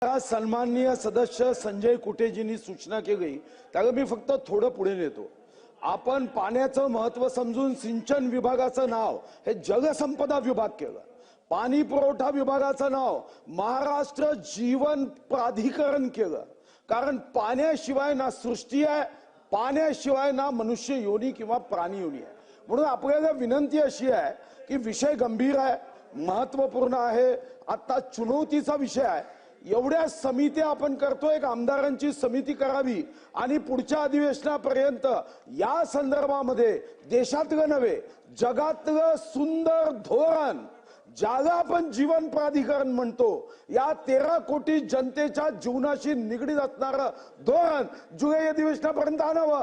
आज सन्माननीय सदस्य संजय कुटेजींनी सूचना केली त्यामुळे मी फक्त थोडं पुढे नेतो। आपण पाण्याचं महत्त्व समजून सिंचन विभागाचं नाव हे जलसंपदा विभाग केलं, पाणी पुरवठा विभागाचं नाव महाराष्ट्र जीवन प्राधिकरण केलं। कारण पाण्याशिवाय ना सृष्टी आहे, पाण्याशिवाय ना मनुष्य योनी किंवा प्राणी योनी आहे। म्हणून आपल्याला विनंती अशी आहे की विषय गंभीर आहे, महत्त्वपूर्ण आहे, आता चुनौतीचा विषय आहे। एवढ्या समित्या आपण करतोय, एक आमदारांची समिती करावी आणि पुढच्या अधिवेशनापर्यंत या संदर्भामध्ये देशातलं नव्हे जगातलं सुंदर धोरण ज्याला आपण जीवन प्राधिकरण म्हणतो, या 13 कोटी जनतेच्या जीवनाशी निगडीत असणारं धोरण जुलै अधिवेशनापर्यंत आणावं।